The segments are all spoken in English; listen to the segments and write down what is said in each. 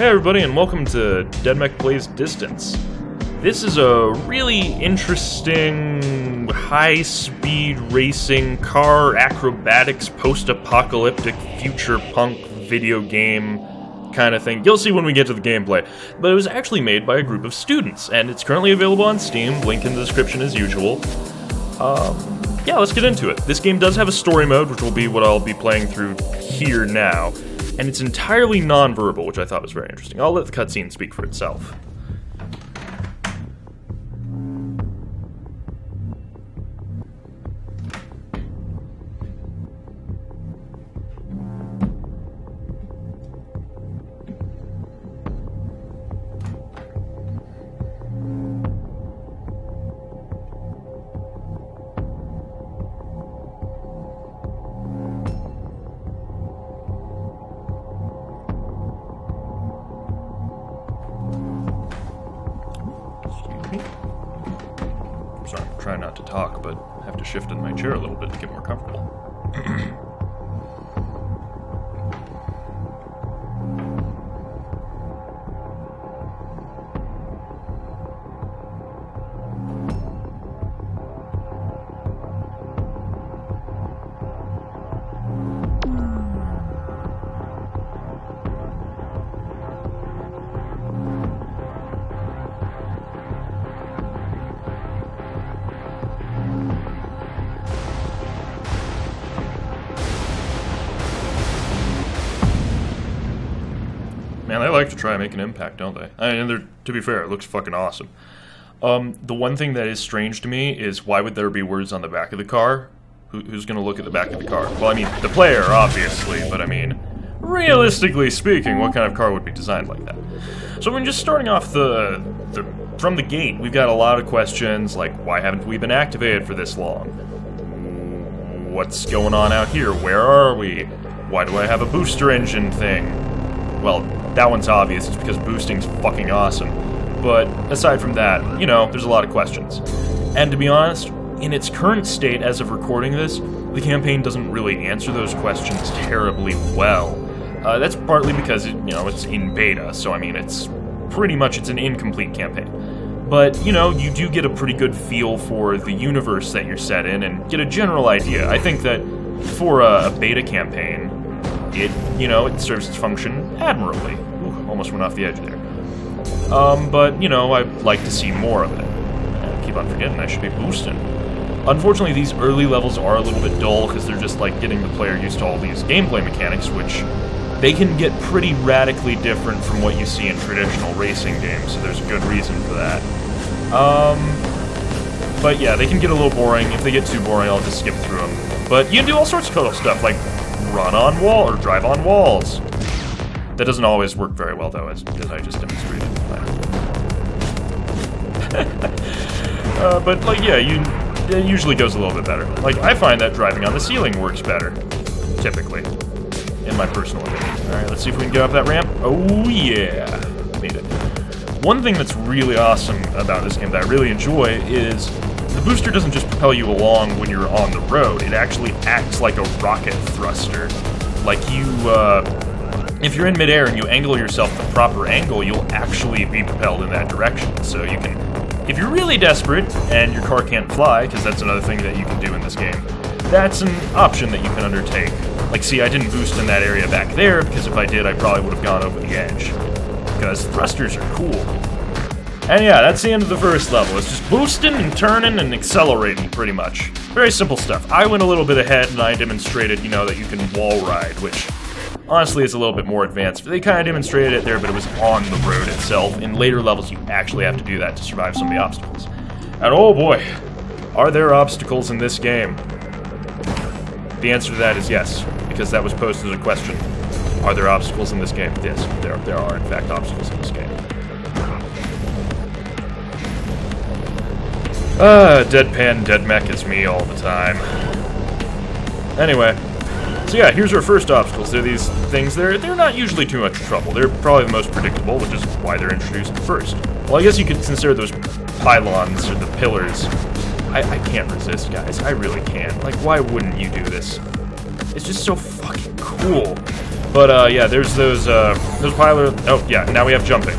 Hey everybody, and welcome to Dedmek Plays Distance. This is a really interesting, high-speed racing, car acrobatics, post-apocalyptic, future punk video game kind of thing. You'll see when we get to the gameplay. But it was actually made by a group of students, and it's currently available on Steam, link in the description as usual. Yeah, let's get into it. This game does have a story mode, which will be what I'll be playing through here now. And it's entirely non-verbal, which I thought was very interesting. I'll let the cutscene speak for itself. Sorry, I'm trying not to talk, but I have to shift in my chair a little bit to get more comfortable. Man, they like to try and make an impact, don't they? I mean, to be fair, it looks fucking awesome. The one thing that is strange to me is why would there be words on the back of the car? Who's gonna look at the back of the car? Well, I mean, the player, obviously, but I mean, realistically speaking, what kind of car would be designed like that? So, I mean, just starting off from the gate, we've got a lot of questions, like, why haven't we been activated for this long? What's going on out here? Where are we? Why do I have a booster engine thing? Well, that one's obvious, it's because boosting's fucking awesome. But aside from that, you know, there's a lot of questions. And to be honest, in its current state as of recording this, the campaign doesn't really answer those questions terribly well. That's partly because, it's in beta, so I mean, it's an incomplete campaign. But, you do get a pretty good feel for the universe that you're set in and get a general idea. I think that for a beta campaign, it serves its function admirably. Ooh, almost went off the edge there. But, I'd like to see more of it. I keep on forgetting I should be boosting. Unfortunately, these early levels are a little bit dull because they're just like getting the player used to all these gameplay mechanics, which they can get pretty radically different from what you see in traditional racing games, so there's a good reason for that. But yeah, they can get a little boring. If they get too boring, I'll just skip through them. But you can do all sorts of cool stuff, like run on wall or drive on walls. That doesn't always work very well, though, as I just demonstrated. But like, yeah, it usually goes a little bit better. Like, I find that driving on the ceiling works better, typically, in my personal opinion. All right, let's see if we can get up that ramp. Oh yeah, made it. One thing that's really awesome about this game that I really enjoy is the booster doesn't just propel you along when you're on the road, it actually acts like a rocket thruster. Like if you're in midair and you angle yourself the proper angle, you'll actually be propelled in that direction. So you can, if you're really desperate and your car can't fly, because that's another thing that you can do in this game, that's an option that you can undertake. Like, see, I didn't boost in that area back there, because if I did, I probably would have gone over the edge. Because thrusters are cool. And yeah, that's the end of the first level. It's just boosting and turning and accelerating, pretty much. Very simple stuff. I went a little bit ahead and I demonstrated, that you can wall ride, which honestly is a little bit more advanced. They kind of demonstrated it there, but it was on the road itself. In later levels, you actually have to do that to survive some of the obstacles. And oh boy, are there obstacles in this game? The answer to that is yes, because that was posed as a question. Are there obstacles in this game? Yes, there are in fact obstacles in this game. Deadpan Dedmek is me all the time. Anyway, so yeah, here's our first obstacles. They're these things, they're not usually too much trouble. They're probably the most predictable, which is why they're introduced first. Well, I guess you could consider those pylons, or the pillars. I can't resist, guys. I really can't. Like, why wouldn't you do this? It's just so fucking cool. But yeah, there's those pylons. Oh yeah, now we have jumping.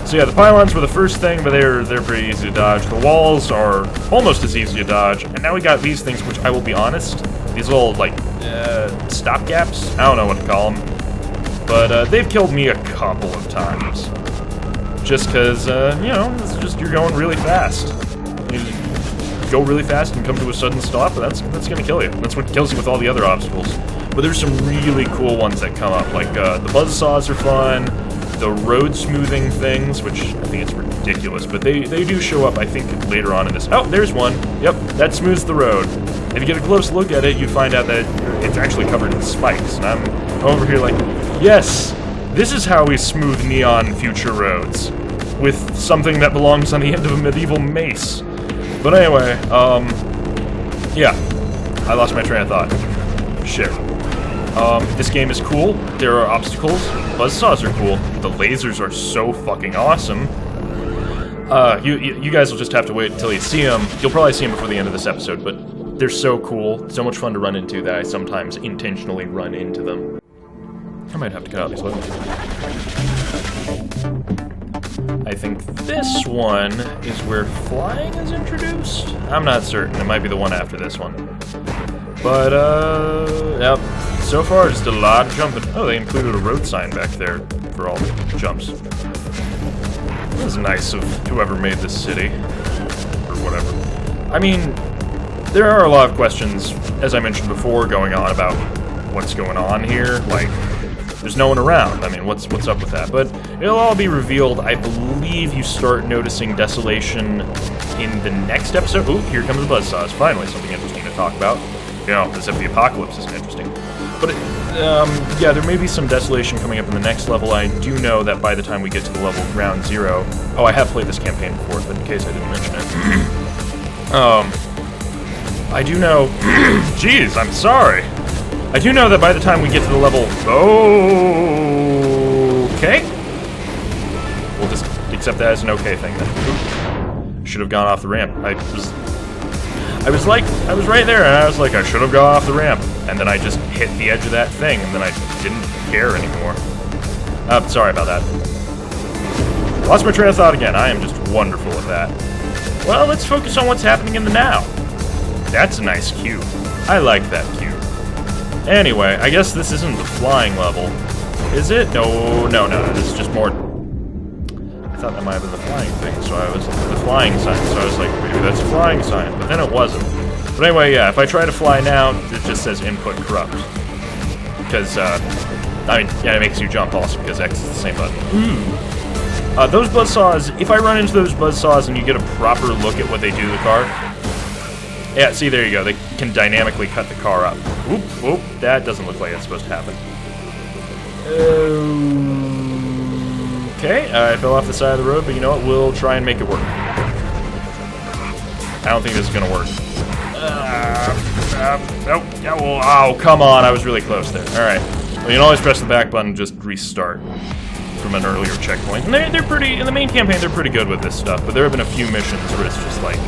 So yeah, the pylons were the first thing, but they're pretty easy to dodge. The walls are almost as easy to dodge, and now we got these things, which I will be honest, these little like stopgaps. I don't know what to call them, but they've killed me a couple of times. Just because you know, it's just you're going really fast. You just go really fast and come to a sudden stop, and that's gonna kill you. That's what kills you with all the other obstacles. But there's some really cool ones that come up, like the buzzsaws are fun. The road smoothing things, which I think it's ridiculous, but they do show up, I think, later on in this. Oh, there's one. Yep, that smooths the road. If you get a close look at it, you find out that it's actually covered in spikes. And I'm over here like, yes, this is how we smooth neon future roads. With something that belongs on the end of a medieval mace. But anyway, yeah. I lost my train of thought. Shit. This game is cool. There are obstacles. Buzzsaws are cool. The lasers are so fucking awesome. You guys will just have to wait until you see them. You'll probably see them before the end of this episode, but they're so cool. So much fun to run into that I sometimes intentionally run into them. I might have to cut out these levels. I think this one is where flying is introduced? I'm not certain. It might be the one after this one. But, yep. So far, just a lot of jumping. Oh, they included a road sign back there for all the jumps. That was nice of whoever made this city. Or whatever. I mean, there are a lot of questions, as I mentioned before, going on about what's going on here. Like, there's no one around. I mean, what's up with that? But it'll all be revealed. I believe you start noticing desolation in the next episode. Ooh, here comes the buzzsaws. Finally, something interesting to talk about. You know, as if the apocalypse isn't interesting. But, yeah, there may be some desolation coming up in the next level. I do know that by the time we get to the level Ground Zero... Oh, I have played this campaign before, but in case I didn't mention it. I do know... Jeez, I'm sorry. I do know that by the time we get to the level... Okay. We'll just accept that as an okay thing, then. Should have gone off the ramp. I was right there, and I was like, I should have gone off the ramp. And then I just hit the edge of that thing, and then I didn't care anymore. Sorry about that. Lost my train of thought again. I am just wonderful at that. Well, let's focus on what's happening in the now. That's a nice cube. I like that cube. Anyway, I guess this isn't the flying level. Is it? No, this is just more... I thought that might have been the flying thing, so I was... The flying sign, so I was like, maybe that's a flying sign, but then it wasn't. But anyway, yeah, if I try to fly now, it just says input corrupt. Because, I mean, yeah, it makes you jump also, because X is the same button. Those buzzsaws, if I run into those buzzsaws and you get a proper look at what they do to the car... Yeah, see, there you go, they can dynamically cut the car up. Oop, that doesn't look like it's supposed to happen. Okay, I fell off the side of the road, but you know what, we'll try and make it work. I don't think this is gonna work. Oh, come on, I was really close there. Alright. Well, you can always press the back button and just restart from an earlier checkpoint. And they're pretty, in the main campaign, they're pretty good with this stuff, but there have been a few missions where it's just like,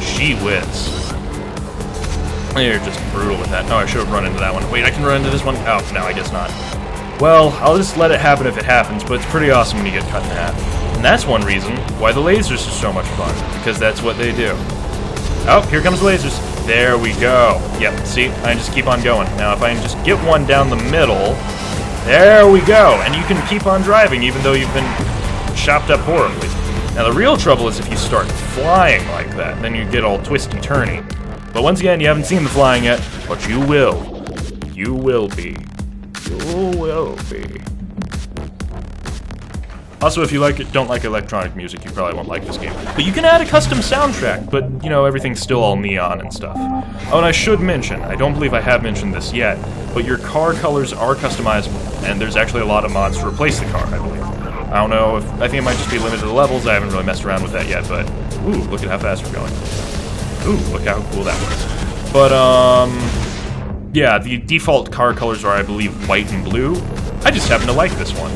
gee whiz. They're just brutal with that. Oh, I should have run into that one. Wait, I can run into this one? Oh, no, I guess not. Well, I'll just let it happen if it happens, but it's pretty awesome when you get cut in half. And that's one reason why the lasers are so much fun, because that's what they do. Oh, here comes the lasers. There we go. Yep, see, I just keep on going. Now, if I can just get one down the middle, there we go. And you can keep on driving, even though you've been chopped up horribly. Now, the real trouble is if you start flying like that, then you get all twisty-turny. But once again, you haven't seen the flying yet, but you will. You will be. You will be. Also, if you don't like electronic music, you probably won't like this game. But you can add a custom soundtrack, but, you know, everything's still all neon and stuff. Oh, and I should mention, I don't believe I have mentioned this yet, but your car colors are customizable, and there's actually a lot of mods to replace the car, I believe. I don't know, I think it might just be limited to levels, I haven't really messed around with that yet, but, ooh, look at how fast we're going. Ooh, look how cool that was. But, yeah, the default car colors are, I believe, white and blue. I just happen to like this one.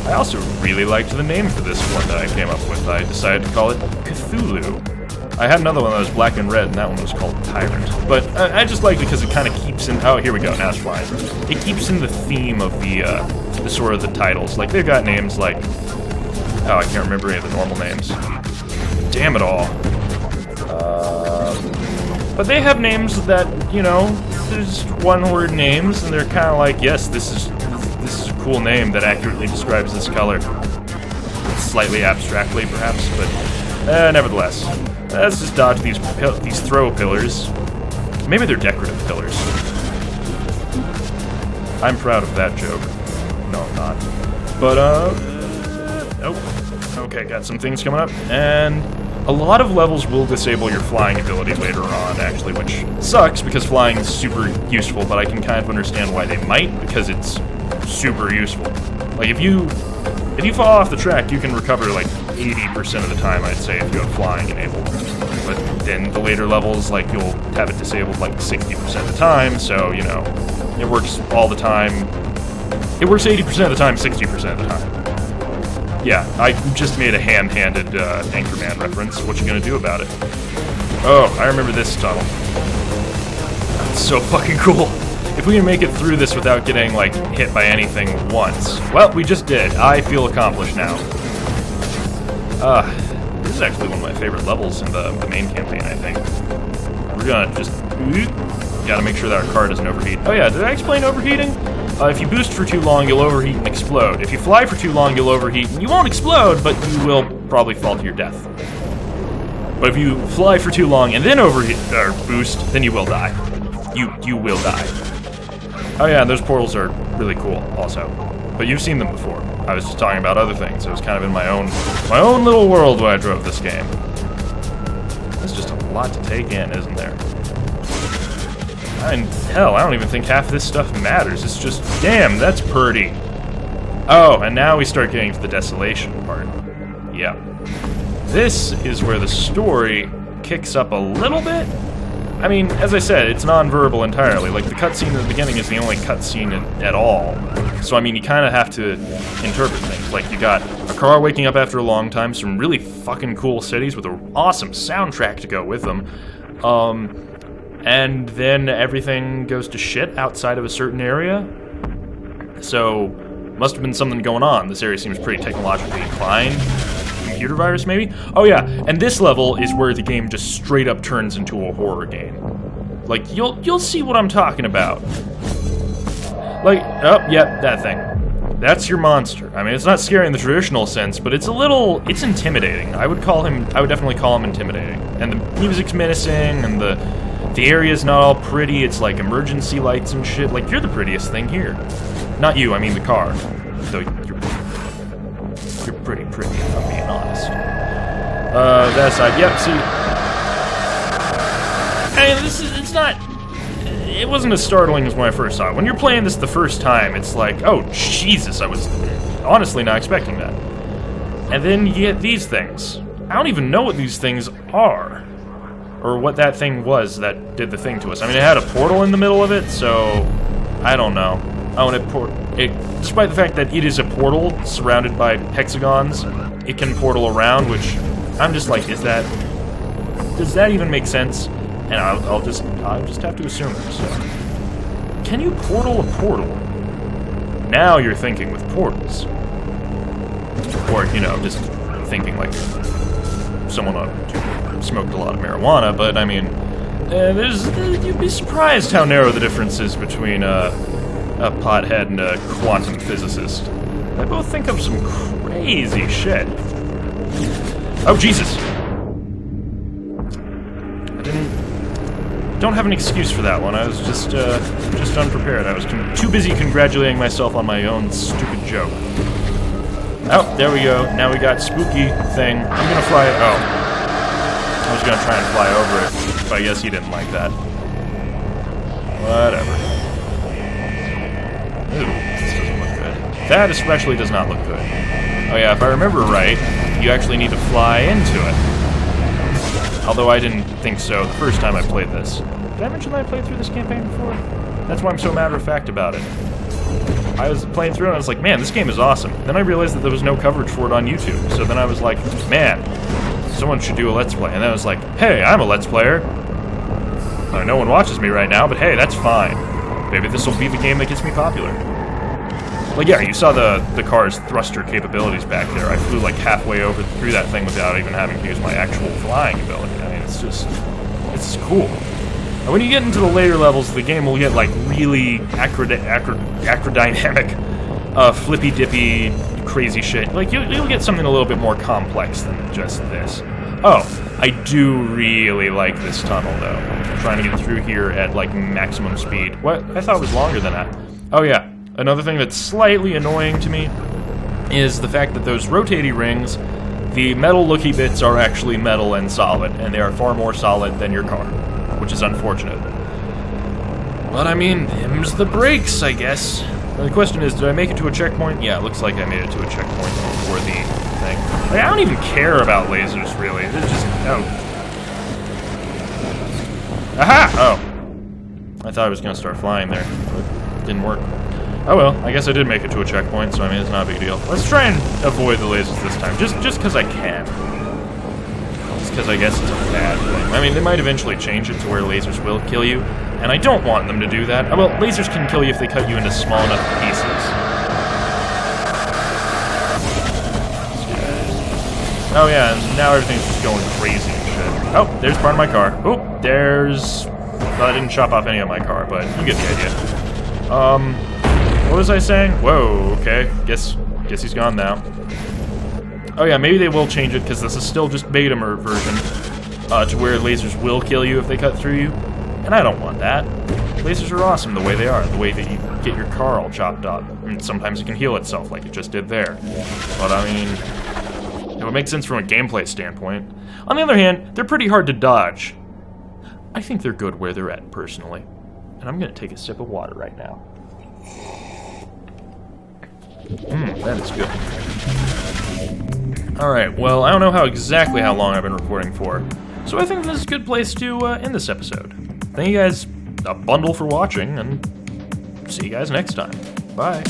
I also really liked the name for this one that I came up with. I decided to call it Cthulhu. I had another one that was black and red, and that one was called Tyrant. But I just like it because it kind of keeps in... Oh, here we go, now it's flying. It keeps in the theme of the sort of the titles. Like, they've got names like... Oh, I can't remember any of the normal names. Damn it all. But they have names that, you know, there's one-word names, and they're kind of like, yes, this is a cool name that accurately describes this color. Slightly abstractly, perhaps, but nevertheless. Let's just dodge these throw pillars. Maybe they're decorative pillars. I'm proud of that joke. No, I'm not. But, nope. Okay, got some things coming up, and a lot of levels will disable your flying ability later on, actually, which sucks, because flying is super useful, but I can kind of understand why they might, because it's super useful. Like, if you fall off the track, you can recover, like, 80% of the time, I'd say, if you have flying enabled. But then the later levels, like, you'll have it disabled, like, 60% of the time, so, you know, it works all the time. It works 80% of the time, 60% of the time. Yeah, I just made a hand-handed Anchorman reference. What you gonna do about it? Oh, I remember this tunnel. It's so fucking cool. If we can make it through this without getting, like, hit by anything once. Well, we just did. I feel accomplished now. This is actually one of my favorite levels in the main campaign, I think. We're gonna just... Gotta make sure that our car doesn't overheat. Oh yeah, did I explain overheating? If you boost for too long, you'll overheat and explode. If you fly for too long, you'll overheat and you won't explode, but you will probably fall to your death. But if you fly for too long and then overheat or boost, then you will die. You will die. Oh yeah, and those portals are really cool, also. But you've seen them before. I was just talking about other things. I was kind of in my own little world when I drove this game. There's just a lot to take in, isn't there? And hell, I don't even think half of this stuff matters. It's just, damn, that's pretty. Oh, and now we start getting to the desolation part. Yeah. This is where the story kicks up a little bit. I mean, as I said, it's non-verbal entirely. Like, the cutscene at the beginning is the only cutscene at all. So, I mean, you kind of have to interpret things. Like, you got a car waking up after a long time, some really fucking cool cities with an awesome soundtrack to go with them. And then everything goes to shit outside of a certain area. So, must have been something going on. This area seems pretty technologically inclined. Computer virus, maybe? Oh yeah, and this level is where the game just straight up turns into a horror game. Like, you'll see what I'm talking about. Like, oh, yep, that thing. That's your monster. I mean, it's not scary in the traditional sense, but it's intimidating. I would definitely call him intimidating. And the music's menacing, and the area's not all pretty. It's like emergency lights and shit. Like, you're the prettiest thing here. Not you, I mean the car. Though you're pretty pretty, if I'm being honest. That side, yep, see. I mean, it wasn't as startling as when I first saw it. When you're playing this the first time, it's like, oh, Jesus, I was honestly not expecting that. And then you get these things. I don't even know what these things are. Or what that thing was that did the thing to us. I mean, it had a portal in the middle of it, so I don't know. Oh, and despite the fact that it is a portal surrounded by hexagons, it can portal around, which I'm just like, does that even make sense? And I'll just have to assume it. So. Can you portal a portal? Now you're thinking with portals. Or, you know, just thinking like someone who smoked a lot of marijuana, but I mean, you'd be surprised how narrow the difference is between a pothead and a quantum physicist. They both think of some crazy shit. Oh, Jesus! Don't have an excuse for that one. I was just unprepared. I was too busy congratulating myself on my own stupid joke. Oh, there we go. Now we got spooky thing. I'm gonna fly it. Oh. I was gonna try and fly over it, but I guess he didn't like that. Whatever. Ooh, this doesn't look good. That especially does not look good. Oh yeah, if I remember right, you actually need to fly into it. Although I didn't think so the first time I played this. Did I mention that I played through this campaign before? That's why I'm so matter-of-fact about it. I was playing through and I was like, man, this game is awesome. Then I realized that there was no coverage for it on YouTube. So then I was like, man, someone should do a Let's Play. And then I was like, hey, I'm a Let's Player. No one watches me right now, but hey, that's fine. Maybe this will be the game that gets me popular. Like, yeah, you saw the car's thruster capabilities back there. I flew like halfway over through that thing without even having to use my actual flying ability. I mean, it's just cool. And when you get into the later levels, the game will get like really acrodynamic, flippy-dippy, crazy shit. Like, you'll get something a little bit more complex than just this. Oh, I do really like this tunnel, though. I'm trying to get through here at, like, maximum speed. What? I thought it was longer than that. Oh, yeah. Another thing that's slightly annoying to me is the fact that those rotating rings, the metal-looky bits are actually metal and solid, and they are far more solid than your car, which is unfortunate. But, I mean, them's the brakes, I guess. The question is, did I make it to a checkpoint? Yeah, it looks like I made it to a checkpoint before the thing. Like, I don't even care about lasers, really. It's just... oh. Aha! Oh. I thought I was going to start flying there, but it didn't work. Oh well, I guess I did make it to a checkpoint, so I mean, it's not a big deal. Let's try and avoid the lasers this time, just because I can. Just because I guess it's a bad thing. I mean, they might eventually change it to where lasers will kill you, and I don't want them to do that. Well, lasers can kill you if they cut you into small enough pieces. Oh yeah, and now everything's just going crazy and shit. Oh, there's part of my car. Oh, there's... well, I didn't chop off any of my car, but you get the idea. What was I saying? Whoa, okay. Guess he's gone now. Oh yeah, maybe they will change it, because this is still just beta version, to where lasers will kill you if they cut through you. And I don't want that. Lasers are awesome the way they are, the way that you get your car all chopped up. I mean, sometimes it can heal itself, like it just did there. But I mean, it would make sense from a gameplay standpoint. On the other hand, they're pretty hard to dodge. I think they're good where they're at, personally. And I'm gonna take a sip of water right now. That is good. Alright, well, I don't know exactly how long I've been recording for, so I think this is a good place to end this episode. Thank you guys a bundle for watching, and see you guys next time. Bye.